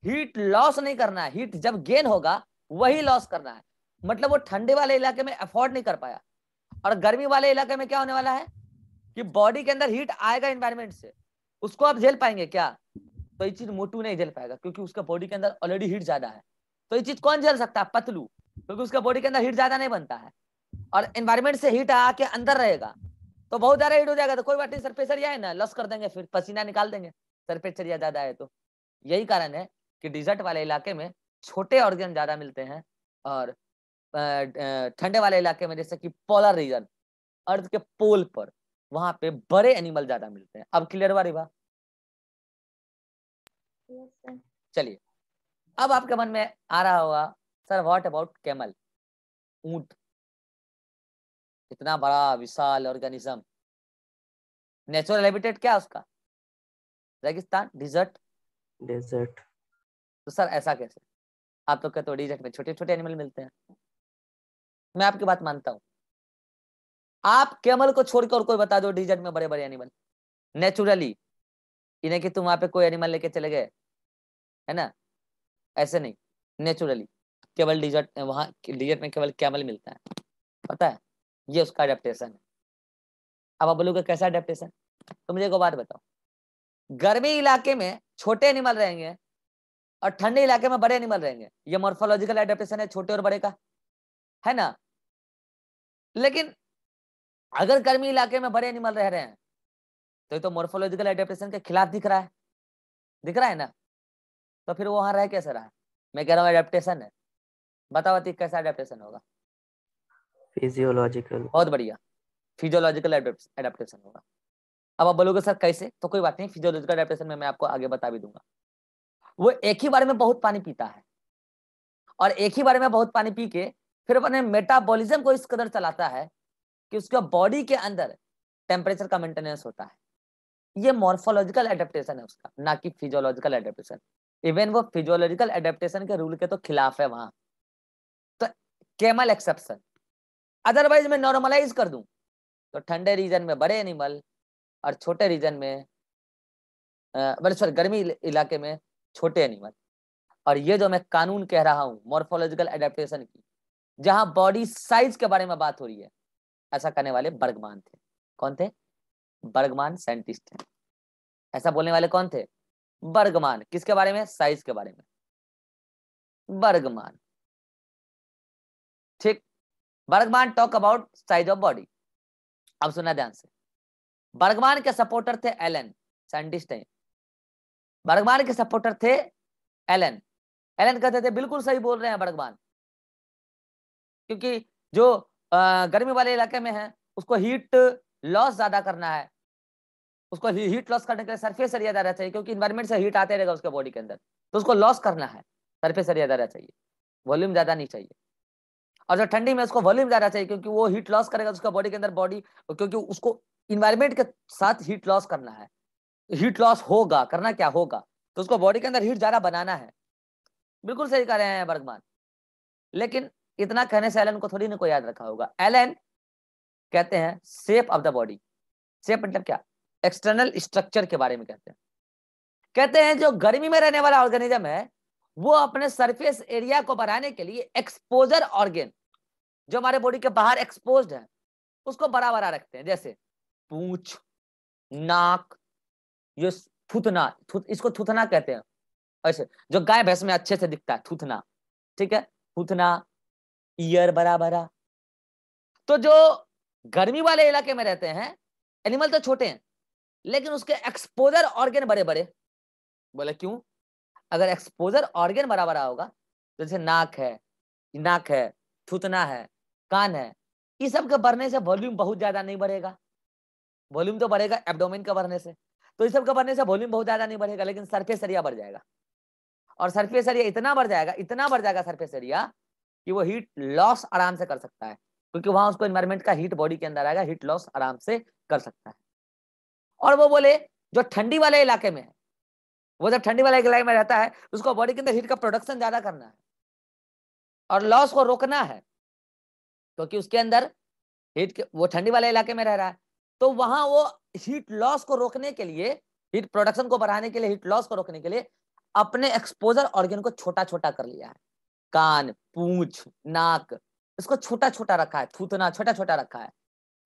हीट लॉस नहीं करना है, हीट जब गेन होगा वही लॉस करना है, मतलब वो ठंडे वाले इलाके में अफोर्ड नहीं कर पाया। और गर्मी वाले इलाके में क्या होने वाला है कि बॉडी के अंदर हीट आएगा एनवायरमेंट से, उसको आप झेल पाएंगे क्या? तो ये चीज मोटू नहीं झेल पाएगा क्योंकि उसका बॉडी के अंदर ऑलरेडी हीट ज्यादा है। तो ये चीज कौन झेल सकता है? पतलू, क्योंकि उसका बॉडी के अंदर हीट ज्यादा नहीं बनता है और एनवायरमेंट से हीट आके अंदर रहेगा, तो बहुत ज्यादा हीट हो जाएगा, तो कोई बात नहीं, सरफेस एरिया है ना, लॉस कर देंगे, फिर पसीना निकाल देंगे, सरफेस एरिया ज्यादा है। तो यही कारण है कि डिजर्ट वाले इलाके में छोटे ऑर्गन ज्यादा मिलते हैं, और ठंडे वाले इलाके में जैसे कि पोलर रीजन, अर्थ के पोल पर, वहां पे बड़े एनिमल ज्यादा मिलते हैं। अब क्लियर हुआ रिवा? Yes sir. चलिए, अब आपके मन में आ रहा होगा सर व्हाट अबाउट कैमल, ऊंट, इतना बड़ा विशाल ऑर्गेनिज्म, नेचुरल हैबिटेट क्या है उसका? रेगिस्तान, डिजर्ट। डेजर्ट। तो सर ऐसा कैसे? आप तो कहते हो डिजर्ट में छोटे छोटे एनिमल मिलते हैं। मैं आपकी बात मानता हूँ, आप कैमल को छोड़कर और कोई बता दो डिजर्ट में बड़े बड़े एनिमल नेचुरली, इन्हें कि तुम वहां पे कोई एनिमल लेके चले गए, है ना, ऐसे नहीं, नेचुरली केवल डिजर्ट, वहां डिजर्ट में केवल कैमल मिलता है, पता है, ये उसका अडेप्टेशन है। अब आप बोलोगे कैसा अडेप्टेशन? तो मुझे एक बात बताओ, गर्मी इलाके में छोटे एनिमल रहेंगे और ठंडे इलाके में बड़े एनिमल रहेंगे, ये मॉर्फोलॉजिकल एडेप्टेशन है छोटे और बड़े का, है ना। लेकिन अगर गर्मी इलाके में बड़े एनिमल रह रहे हैं तो ये तो मॉर्फोलॉजिकल एडेप्टेशन के खिलाफ दिख रहा है, दिख रहा है ना, तो फिर वो वहां रह कैसे रहा है? मैं कह रहा हूँ एडेप्टेशन है। बताओ अति कैसा एडेप्टेशन होगा? फिजियोलॉजिकल। बहुत बढ़िया, फिजियोलॉजिकल एडेप्टेशन होगा। अब आप बोलोगे सर कैसे? तो कोई बात नहीं, फिजियोलॉजिकल एडेप्टेशन में मैं आपको आगे बता भी दूंगा। वो एक ही बार में बहुत पानी पीता है, और एक ही बार में बहुत पानी पी के फिर अपने मेटाबॉलिज्म को इस कदर चलाता है कि उसका बॉडी के अंदर टेम्परेचर का मेंटेनेंस होता है। ये मॉर्फोलॉजिकल एडेप्टेशन है उसका, ना कि फिजियोलॉजिकल एडेप्टेशन। इवन वो फिजियोलॉजिकल एडेप्टेशन के रूल के तो खिलाफ है वहां, तो कैमल एक्सेप्शन। अदरवाइज मैं नॉर्मलाइज कर दूं तो ठंडे रीजन में बड़े एनिमल और छोटे रीजन में सॉरी गर्मी इलाके में छोटे एनिमल। और ये जो मैं कानून कह रहा हूं मॉर्फोलॉजिकल एडेप्टेशन की, जहां बॉडी साइज के बारे में बात हो रही है, ऐसा करने वाले बर्गमान थे। कौन थे? बर्गमान साइंटिस्ट हैं। ऐसा बोलने वाले कौन थे? बर्गमान। किसके बारे में? साइज के बारे में, बर्गमान। ठीक, Bergmann talk about size of body. अब सुना ध्यान से, बर्गमान के सपोर्टर थे एलन, साइंटिस्ट हैं। बर्गमान के सपोर्टर थे एलन। एलन कहते थे बिल्कुल सही बोल रहे हैं बर्गमान, क्योंकि जो गर्मी वाले इलाके में है उसको हीट लॉस ज्यादा करना है, उसको हीट लॉस करने के लिए सरफेस एरिया ज्यादा चाहिए, क्योंकि इन्वायरमेंट से हीट आते रहेगा उसके बॉडी के अंदर, तो उसको लॉस करना है, सरफेस एरिया ज्यादा चाहिए, वॉल्यूम ज्यादा नहीं चाहिए। और जो ठंडी में उसको वॉल्यूम ज्यादा चाहिए, क्योंकि वो हीट लॉस करेगा उसका बॉडी के अंदर, बॉडी, क्योंकि उसको इन्वायरमेंट के साथ हीट लॉस करना है। हीट लॉस होगा, करना क्या होगा, तो उसको बॉडी के अंदर हीट ज्यादा बनाना है। बिल्कुल सही कह रहे हैं बर्गमान। लेकिन इतना कहने से एलन को थोड़ी ना कोई याद रखा होगा। एलन कहते हैं shape of the body. Shape मतलब क्या? एक्सटर्नल स्ट्रक्चर के बारे में कहते हैं जो गर्मी में रहने वाला ऑर्गेनिज्म है वो अपने सरफेस एरिया को बढ़ाने के लिए एक्सपोजर ऑर्गेन, जो हमारे बॉडी के बाहर एक्सपोज्ड है, उसको बड़ा बड़ा रखते हैं। जैसे पूंछ, नाक, ये थूथना, इसको थूथना कहते हैं। ऐसे जो गाय भैंस में अच्छे से दिखता है, थूथना, ठीक है, थूथना, ईयर बड़ा बड़ा। तो जो गर्मी वाले इलाके में रहते हैं एनिमल तो छोटे हैं, लेकिन उसके एक्सपोजर ऑर्गेन बड़े बड़े। बोले क्यों? अगर एक्सपोजर ऑर्गेन बड़ा बड़ा होगा, तो जैसे नाक है, थूथना है, कान है, इस सब के बढ़ने से वॉल्यूम बहुत ज्यादा नहीं बढ़ेगा। वॉल्यूम तो बढ़ेगा एब्डोमेन का बढ़ने से, तो इस सब का बढ़ने से वॉल्यूम बहुत ज्यादा नहीं बढ़ेगा, लेकिन सरफेस एरिया बढ़ जाएगा। और सरफेस एरिया इतना बढ़ जाएगा सरफेस एरिया कि वो हीट लॉस आराम से कर सकता है, क्योंकि वहां उसको एनवायरमेंट का हीट बॉडी के अंदर आएगा, हीट लॉस आराम से कर सकता है। और वो बोले जो ठंडी वाले इलाके में है, वो जब ठंडी वाले इलाके में रहता है उसको बॉडी के अंदर हीट का प्रोडक्शन ज्यादा करना है और लॉस को रोकना है, क्योंकि उसके अंदर हीट के, वो ठंडी वाले इलाके में रह रहा है, तो वहां वो हीट लॉस को रोकने के लिए, हीट प्रोडक्शन को बढ़ाने के लिए, हीट लॉस को रोकने के लिए अपने एक्सपोजर ऑर्गन को छोटा छोटा कर लिया है। कान, पूंछ, नाक, इसको छोटा छोटा रखा है, थूथना छोटा छोटा रखा है,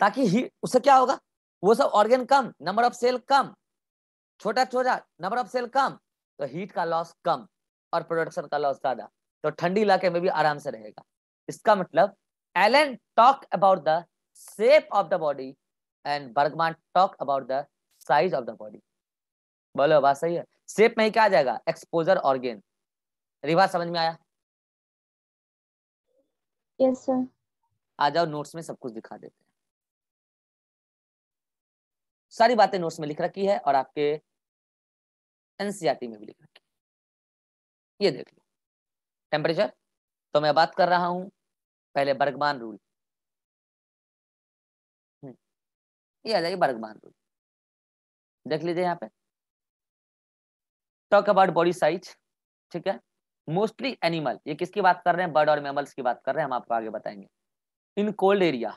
ताकि हीट, उससे क्या होगा, वो सब ऑर्गन कम, नंबर ऑफ सेल कम, छोटा छोटा नंबर ऑफ सेल कम, तो हीट का लॉस कम और प्रोडक्शन का लॉस ज्यादा, तो ठंडी इलाके में भी आराम से रहेगा। इसका मतलब Allen talk about the shape of the body and Bergmann talk about the size of the body. बोलो बात सही है? शेप में ही क्या आ जाएगा? Exposure organ. रिवा समझ में आया? Yes sir. आ जाओ, नोट्स में सब कुछ दिखा देते हैं। सारी बातें नोट्स में लिख रखी है और आपके एनसीईआरटी में भी लिख रखी है। ये देख लो टेम्परेचर। तो मैं बात कर रहा हूं पहले बर्गमान रूल। ये आ जाएगी बर्गमान रूल, देख लीजिए यहाँ पे। टॉक अबाउट बॉडी साइज, ठीक है। मोस्टली एनिमल, ये किसकी बात कर रहे हैं? बर्ड और मैमल्स की बात कर रहे हैं, हम आपको आगे बताएंगे। इन कोल्ड एरिया,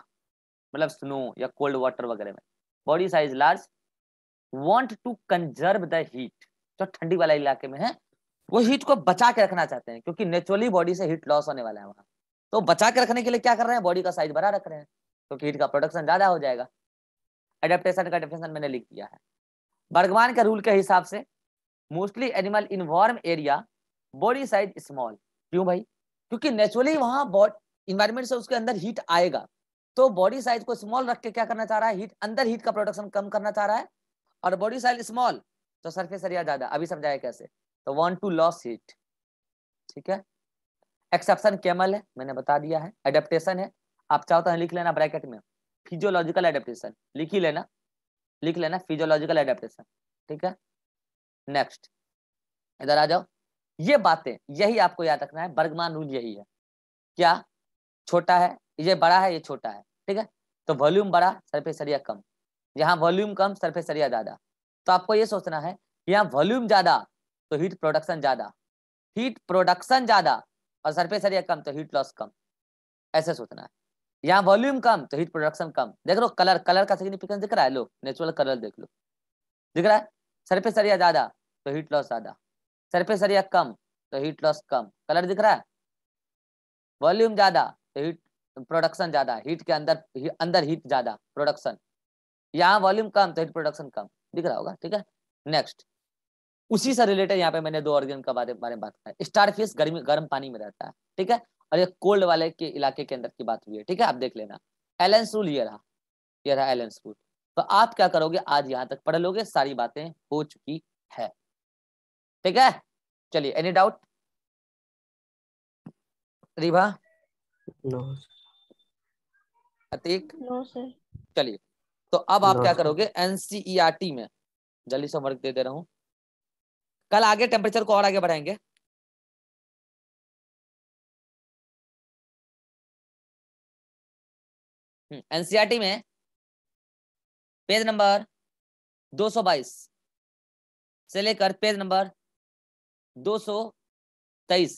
मतलब स्नो या कोल्ड वाटर वगैरह में, body size large, want to conserve the heat. जो ठंडी वाला इलाके में है वो हीट को बचा के रखना चाहते हैं, क्योंकि नेचुरली बॉडी से हीट लॉस होने वाला है वहां। तो बचा के रखने के लिए क्या कर रहे हैं? बॉडी का साइज बड़ा रख रहे हैं, क्योंकि हीट का प्रोडक्शन ज्यादा हो जाएगा। एडेप्टेशन का डेफिनेशन मैंने लिख दिया है। बर्गमान के रूल के हिसाब से mostly animal in warm area body size small. क्यों भाई? क्योंकि नेचुरली वहां इन्वायरमेंट से उसके अंदर हीट आएगा, तो बॉडी साइज को स्मॉल रख के क्या करना चाह रहा है? हीट, अंदर हीट का प्रोडक्शन कम करना चाह रहा है। और बॉडी साइज स्मॉल तो सरफेस एरिया ज्यादा। अभी समझाया कैसे? तो वांट टू लॉस हीट, ठीक है। एक्सेप्शन कैमल है, मैंने बता दिया है। एडेप्टेशन है, आप चाहो तो लिख लेना ब्रैकेट में, फिजियोलॉजिकल एडेप्टेशन लिख ही लेना, लिख लेना फिजियोलॉजिकल एडेप्टेशन, ठीक है। नेक्स्ट इधर आ जाओ। ये बातें यही आपको याद रखना है, बर्गमान रूल यही है। क्या? छोटा है ये, बड़ा है ये छोटा है, ठीक है। तो वॉल्यूम बड़ा, सरफेस एरिया कम। यहाँ वॉल्यूम कम, सरफेस एरिया ज्यादा। तो आपको ये सोचना है यहाँ वॉल्यूम ज्यादा तो हीट प्रोडक्शन ज्यादा, हीट प्रोडक्शन ज्यादा और सरफेस एरिया कम तो हीट लॉस कम। ऐसे सोचना है। यहाँ वॉल्यूम कम तो हीट प्रोडक्शन कम। देख लो कलर, कलर का सिग्निफिकेंस दिख रहा है? लो नेचुरल कलर देख लो, दिख रहा है? सरफेस एरिया ज्यादा तो हीट लॉस ज्यादा, सरफेस एरिया कम तो हीट लॉस कम। कलर दिख रहा है? वॉल्यूम ज्यादा तो हीट प्रोडक्शन ज्यादा, हीट के अंदर हीट ज्यादा प्रोडक्शन। यहाँ वॉल्यूम कम तो हीट प्रोडक्शन कम, दिख रहा होगा, ठीक है। नेक्स्ट, उसी से रिलेटेड यहाँ पे मैंने दो ऑर्गेन का बारे में बात किया। स्टारफिश गर्म पानी में रहता है, ठीक है। और ये कोल्ड वाले के इलाके के अंदर की बात हुई है, ठीक है। आप देख लेना एलेंस रूल, ये रहा एलेंस रूल। तो आप क्या करोगे? आज यहाँ तक पढ़ लोगे, सारी बातें हो चुकी है, ठीक है। चलिए, any doubt? Ribha, no Atiq, no sir. चलिए। तो अब आप नो क्या सर। करोगे? एनसीईआरटी में जल्दी से वर्क दे रहा हूं, कल आगे टेम्परेचर को और आगे बढ़ाएंगे। एनसीईआरटी में पेज नंबर 222 से लेकर पेज नंबर 223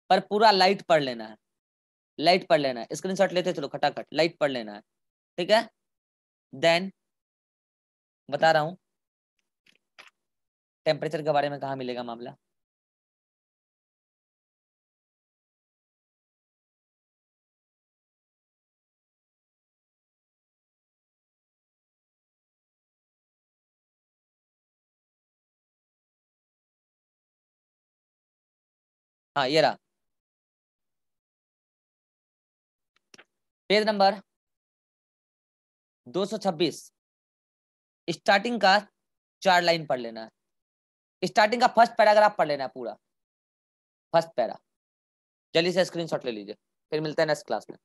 पर पूरा लाइट पढ़ लेना है, लाइट पढ़ लेना है। स्क्रीनशॉट लेते चलो खटाखट, लाइट पढ़ लेना है, ठीक है। देन बता रहा हूं टेम्परेचर के बारे में कहाँ मिलेगा मामला। हाँ ये रहा पेज नंबर 226, स्टार्टिंग का 4 लाइन पढ़ लेना है। स्टार्टिंग का फर्स्ट पैराग्राफ पढ़ लेना है पूरा, फर्स्ट पैरा। जल्दी से स्क्रीनशॉट ले लीजिए, फिर मिलते हैं नेक्स्ट क्लास में।